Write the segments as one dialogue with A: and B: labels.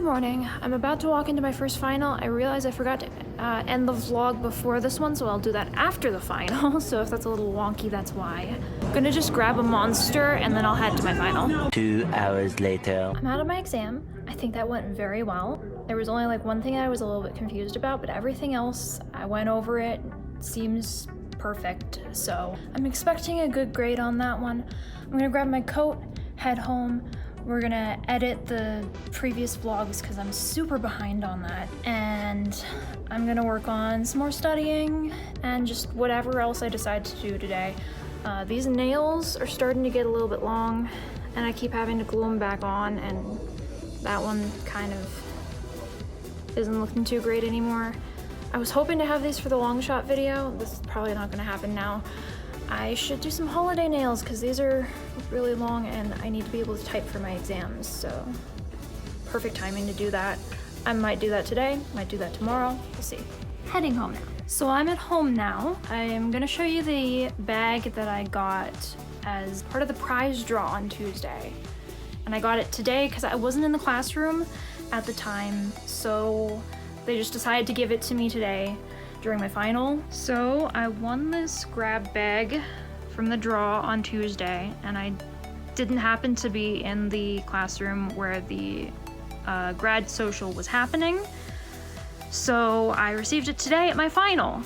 A: morning. I'm about to walk into my first final. I realize I forgot to end the vlog before this one, so I'll do that after the final. So if that's a little wonky, that's why. I'm gonna just grab a monster and then I'll head to my final.
B: 2 hours later.
A: I'm out of my exam. I think that went very well. There was only like one thing I was a little bit confused about, but everything else, I went over it. Seems perfect. So I'm expecting a good grade on that one. I'm gonna grab my coat, head home. We're gonna edit the previous vlogs because I'm super behind on that. And I'm gonna work on some more studying and just whatever else I decide to do today. These nails are starting to get a little bit long and I keep having to glue them back on, and that one kind of isn't looking too great anymore. I was hoping to have these for the long shot video. This is probably not gonna happen now. I should do some holiday nails because these are really long and I need to be able to type for my exams, so perfect timing to do that. I might do that today, might do that tomorrow, we'll see. Heading home now. So I'm at home now. I'm gonna show you the bag that I got as part of the prize draw on Tuesday. And I got it today because I wasn't in the classroom at the time, so they just decided to give it to me today during my final. So I won this grab bag from the draw on Tuesday, and I didn't happen to be in the classroom where the grad social was happening. So I received it today at my final.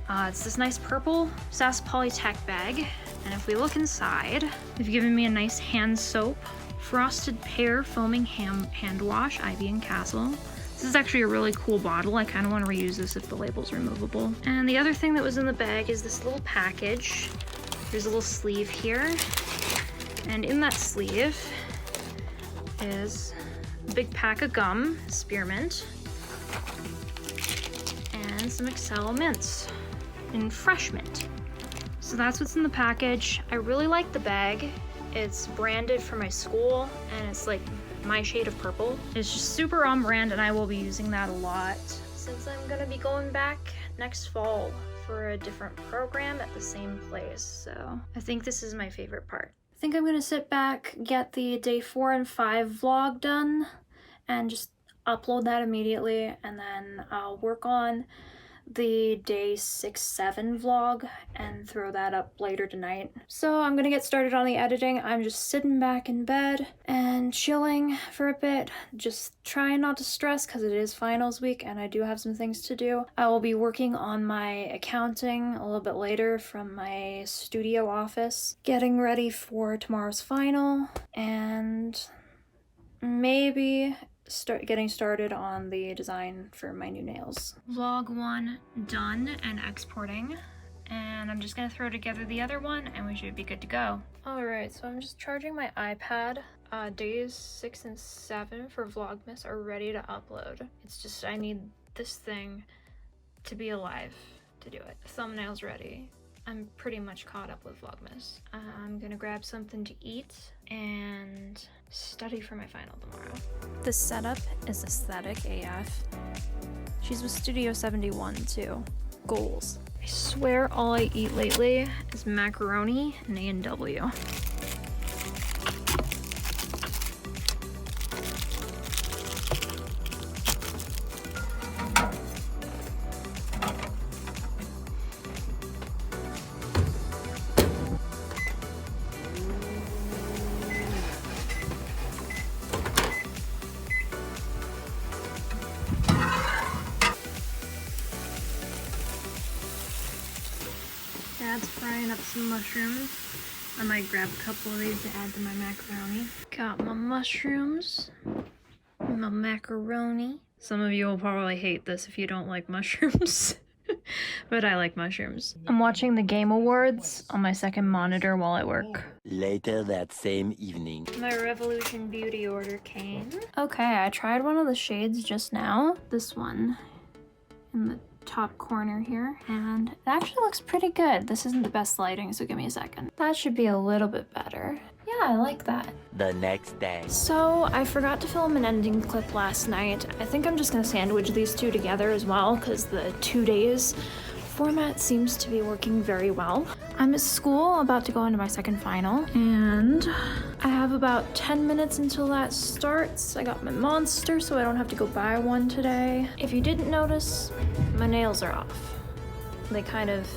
A: It's this nice purple SAS Polytech bag, and if we look inside, they've given me a nice hand soap, frosted pear foaming hand wash, Ivy and Castle. This is actually a really cool bottle. I kind of want to reuse this if the label's removable. And the other thing that was in the bag is this little package. There's a little sleeve here. And in that sleeve is a big pack of gum, spearmint, and some Excel mints in fresh mint. So that's what's in the package. I really like the bag. It's branded for my school and it's like my shade of purple. It's just super on brand and I will be using that a lot since I'm gonna be going back next fall for a different program at the same place. So I think this is my favorite part. I think I'm gonna sit back, get the day 4 and 5 vlog done and just upload that immediately, and then I'll work on the day 6-7 vlog and throw that up later tonight. So I'm gonna get started on the editing. I'm just sitting back in bed and chilling for a bit, just trying not to stress because it is finals week and I do have some things to do. I will be working on my accounting a little bit later from my studio office, getting ready for tomorrow's final, and maybe getting started on the design for my new nails. Vlog 1 done and exporting, and I'm just gonna throw together the other one and we should be good to go. Alright, so I'm just charging my iPad. Days 6 and 7 for Vlogmas are ready to upload. It's just I need this thing to be alive to do it. Thumbnail's ready. I'm pretty much caught up with Vlogmas. I'm gonna grab something to eat and study for my final tomorrow. This setup is aesthetic AF. She's with Studio 71 too. Goals. I swear all I eat lately is macaroni and A&W. Dad's frying up some mushrooms. I might grab a couple of these to add to my macaroni. Got my mushrooms, my macaroni. Some of you will probably hate this if you don't like mushrooms, but I like mushrooms. I'm watching the Game Awards on my second monitor while I work.
B: Later that same evening.
A: My Revolution Beauty order came. Okay, I tried one of the shades just now. This one in the top corner here, and it actually looks pretty good. This isn't the best lighting, so give me a second. That should be a little bit better. Yeah, I like that.
B: The next day.
A: So I forgot to film an ending clip last night. I think I'm just gonna sandwich these two together as well because the 2 days format seems to be working very well. I'm at school, about to go into my second final, and I have about 10 minutes until that starts. I got my monster, so I don't have to go buy one today. If you didn't notice, my nails are off. They kind of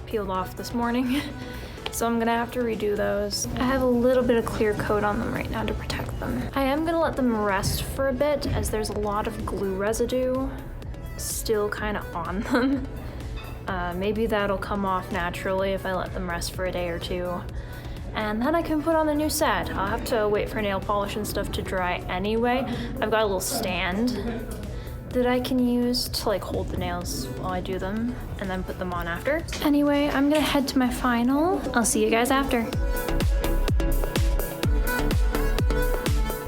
A: peeled off this morning, so I'm gonna have to redo those. I have a little bit of clear coat on them right now to protect them. I am gonna let them rest for a bit, as there's a lot of glue residue still kind of on them. Maybe that'll come off naturally if I let them rest for a day or two. And then I can put on the new set. I'll have to wait for nail polish and stuff to dry anyway. I've got a little stand that I can use to like hold the nails while I do them and then put them on after. Anyway, I'm gonna head to my final. I'll see you guys after.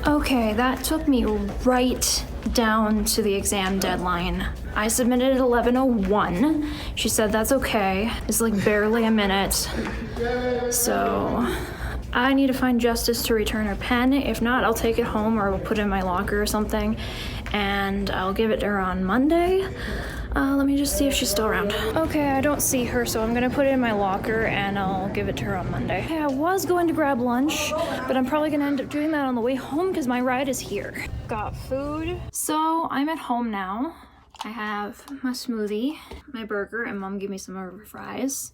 A: Okay, that took me right down to the exam deadline. I submitted at 11:01. She said that's okay. It's like barely a minute. So I need to find Justice to return her pen. If not, I'll take it home or I'll put it in my locker or something, and I'll give it to her on Monday. Let me just see if she's still around. Okay, I don't see her, so I'm gonna put it in my locker and I'll give it to her on Monday. Hey, I was going to grab lunch, but I'm probably gonna end up doing that on the way home because my ride is here. Got food. So I'm at home now. I have my smoothie, my burger, and Mom gave me some of her fries.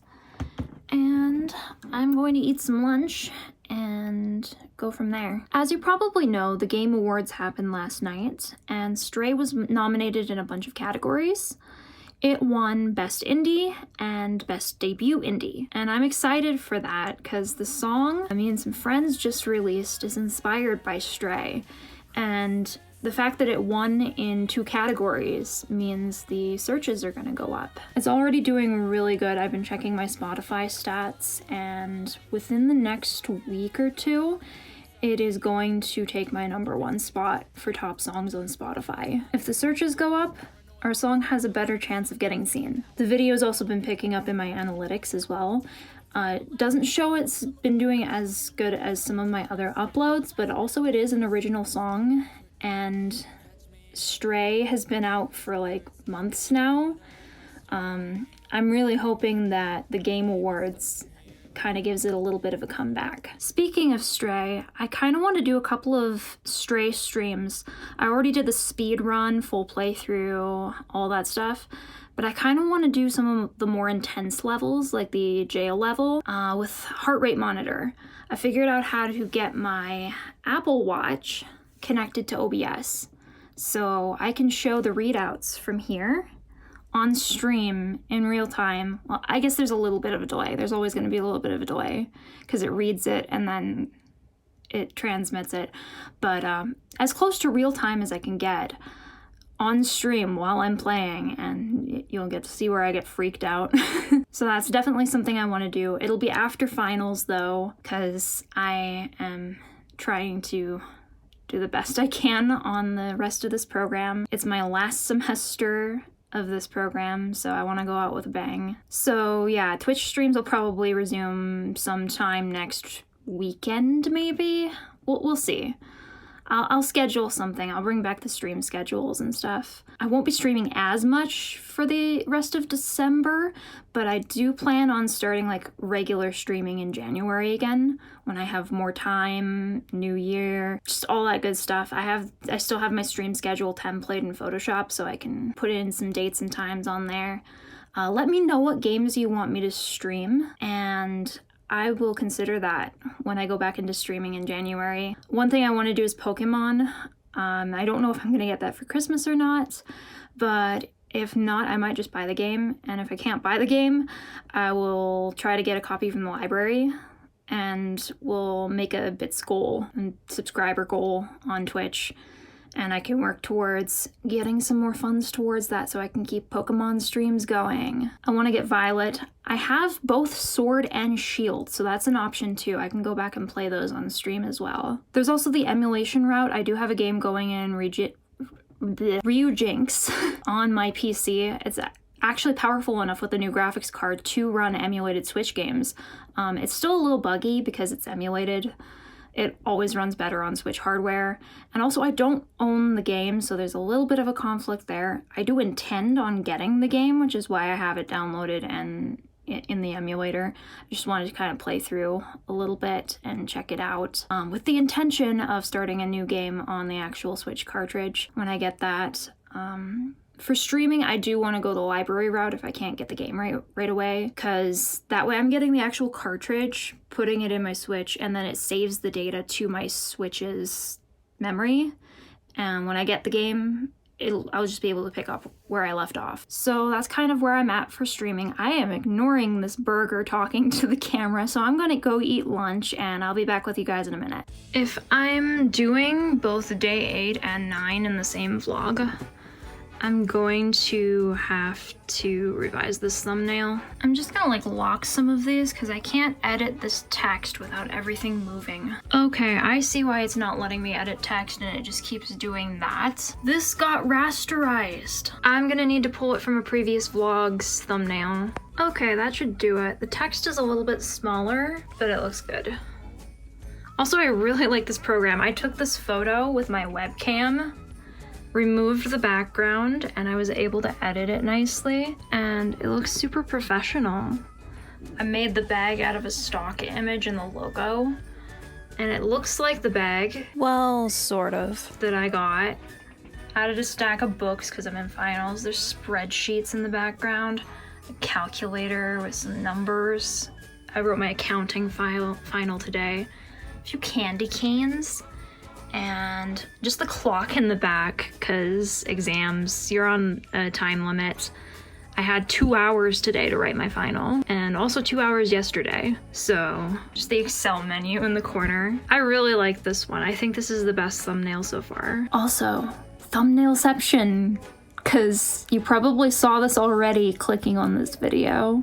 A: And I'm going to eat some lunch and go from there. As you probably know, the Game Awards happened last night, and Stray was nominated in a bunch of categories. It won Best Indie and Best Debut Indie, and I'm excited for that because the song me and some friends just released is inspired by Stray, and the fact that it won in 2 categories means the searches are gonna go up. It's already doing really good. I've been checking my Spotify stats, and within the next week or 2, it is going to take my #1 spot for top songs on Spotify. If the searches go up, our song has a better chance of getting seen. The video's also been picking up in my analytics as well. It doesn't show it's been doing as good as some of my other uploads, but also it is an original song, and Stray has been out for like months now. I'm really hoping that the Game Awards kind of gives it a little bit of a comeback. Speaking of Stray, I kind of want to do a couple of Stray streams. I already did the speed run, full playthrough, all that stuff, but I kind of want to do some of the more intense levels, like the jail level, with heart rate monitor. I figured out how to get my Apple Watch connected to OBS, so I can show the readouts from here on stream in real time. Well, I guess there's a little bit of a delay. There's always going to be a little bit of a delay because it reads it and then it transmits it, but as close to real time as I can get on stream while I'm playing, and you'll get to see where I get freaked out. So that's definitely something I want to do. It'll be after finals though, because I am trying to do the best I can on the rest of this program. It's my last semester of this program, so I want to go out with a bang. So yeah, Twitch streams will probably resume sometime next weekend, maybe? We'll see. I'll schedule something. I'll bring back the stream schedules and stuff. I won't be streaming as much for the rest of December, but I do plan on starting like regular streaming in January again when I have more time, new year, just all that good stuff. I still have my stream schedule template in Photoshop, so I can put in some dates and times on there. Let me know what games you want me to stream, and I will consider that when I go back into streaming in January. One thing I want to do is Pokemon. I don't know if I'm going to get that for Christmas or not, but if not, I might just buy the game. And if I can't buy the game, I will try to get a copy from the library, and we'll make a bits goal and subscriber goal on Twitch. And I can work towards getting some more funds towards that so I can keep Pokemon streams going. I want to get Violet. I have both Sword and Shield, so that's an option too. I can go back and play those on stream as well. There's also the emulation route. I do have a game going in Ryujinx on my PC. It's actually powerful enough with the new graphics card to run emulated Switch games. It's still a little buggy because it's emulated. It always runs better on Switch hardware. And also I don't own the game, so there's a little bit of a conflict there. I do intend on getting the game, which is why I have it downloaded and in the emulator. I just wanted to kind of play through a little bit and check it out with the intention of starting a new game on the actual Switch cartridge when I get that. For streaming, I do want to go the library route if I can't get the game right away, because that way I'm getting the actual cartridge, putting it in my Switch, and then it saves the data to my Switch's memory. And when I get the game, I'll just be able to pick up where I left off. So that's kind of where I'm at for streaming. I am ignoring this burger talking to the camera, so I'm gonna go eat lunch and I'll be back with you guys in a minute. If I'm doing both day 8 and 9 in the same vlog, I'm going to have to revise this thumbnail. I'm just gonna like lock some of these because I can't edit this text without everything moving. Okay, I see why it's not letting me edit text and it just keeps doing that. This got rasterized. I'm gonna need to pull it from a previous vlog's thumbnail. Okay, that should do it. The text is a little bit smaller, but it looks good. Also, I really like this program. I took this photo with my webcam, removed the background, and I was able to edit it nicely, and it looks super professional. I made the bag out of a stock image and the logo, and it looks like the bag, well, sort of, that I got. Added a stack of books because I'm in finals. There's spreadsheets in the background, a calculator with some numbers. I wrote my accounting final today. A few candy canes, and just the clock in the back because exams, you're on a time limit. I had 2 hours today to write my final and also 2 hours yesterday. So just the Excel menu in the corner. I really like this one. I think this is the best thumbnail so far. Also, thumbnailception, because you probably saw this already clicking on this video.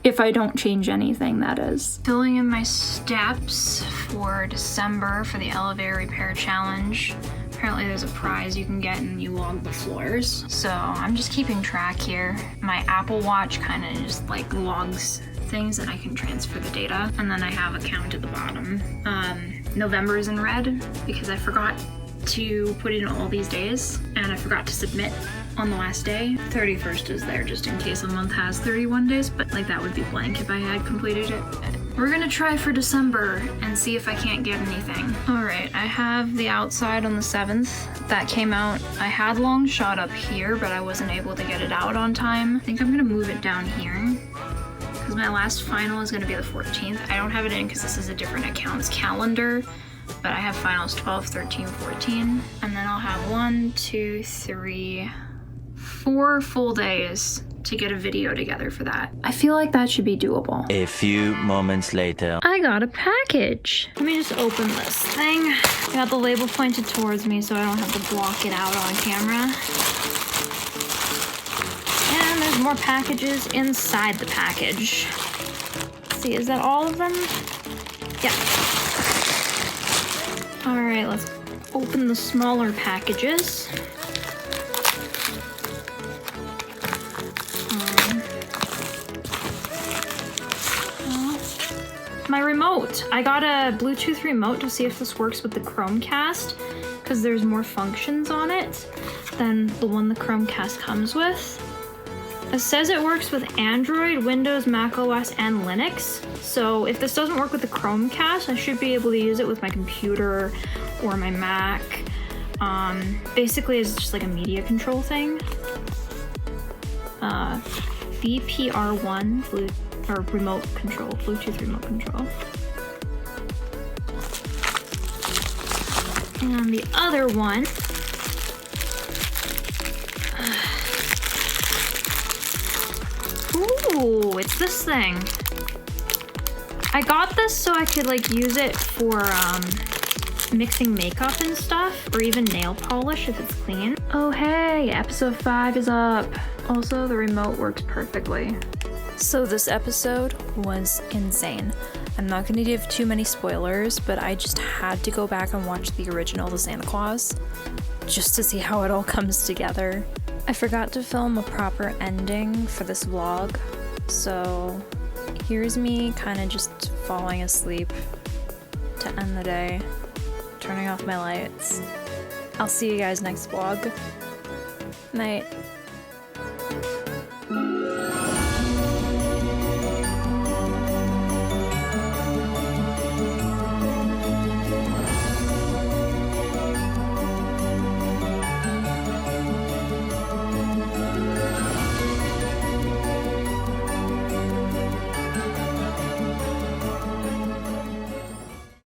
A: If I don't change anything, that is. Filling in my steps for December for the elevator repair challenge. Apparently there's a prize you can get and you log the floors. So I'm just keeping track here. My Apple Watch kind of just like logs things and I can transfer the data. And then I have a count at the bottom. November is in red because I forgot to put in all these days and I forgot to submit on the last day. 31st is there just in case a month has 31 days, but like that would be blank if I had completed it. We're gonna try for December and see if I can't get anything. All right, I have the outside on the 7th. That came out. I had long shot up here, but I wasn't able to get it out on time. I think I'm gonna move it down here because my last final is gonna be the 14th. I don't have it in because this is a different account's calendar, but I have finals 12, 13, 14, and then I'll have 1, 2, 3, 4 full days to get a video together for that. I feel like that should be doable.
B: A few moments later.
A: I got a package. Let me just open this thing. I got the label pointed towards me so I don't have to block it out on camera. And there's more packages inside the package. Let's see, is that all of them? Yeah. All right, let's open the smaller packages. My remote. I got a Bluetooth remote to see if this works with the Chromecast because there's more functions on it than the one the Chromecast comes with. It says it works with Android, Windows, Mac OS, and Linux. So if this doesn't work with the Chromecast, I should be able to use it with my computer or my Mac. Basically, it's just like a media control thing. VPR1 or remote control, Bluetooth remote control. And the other one, ooh, it's this thing. I got this so I could like use it for mixing makeup and stuff, or even nail polish if it's clean. Oh hey, episode 5 is up. Also, the remote works perfectly. So this episode was insane. I'm not gonna give too many spoilers, but I just had to go back and watch the original The Santa Claus just to see how it all comes together. I forgot to film a proper ending for this vlog, so here's me kind of just falling asleep to end the day, turning off my lights. I'll see you guys next vlog. Night.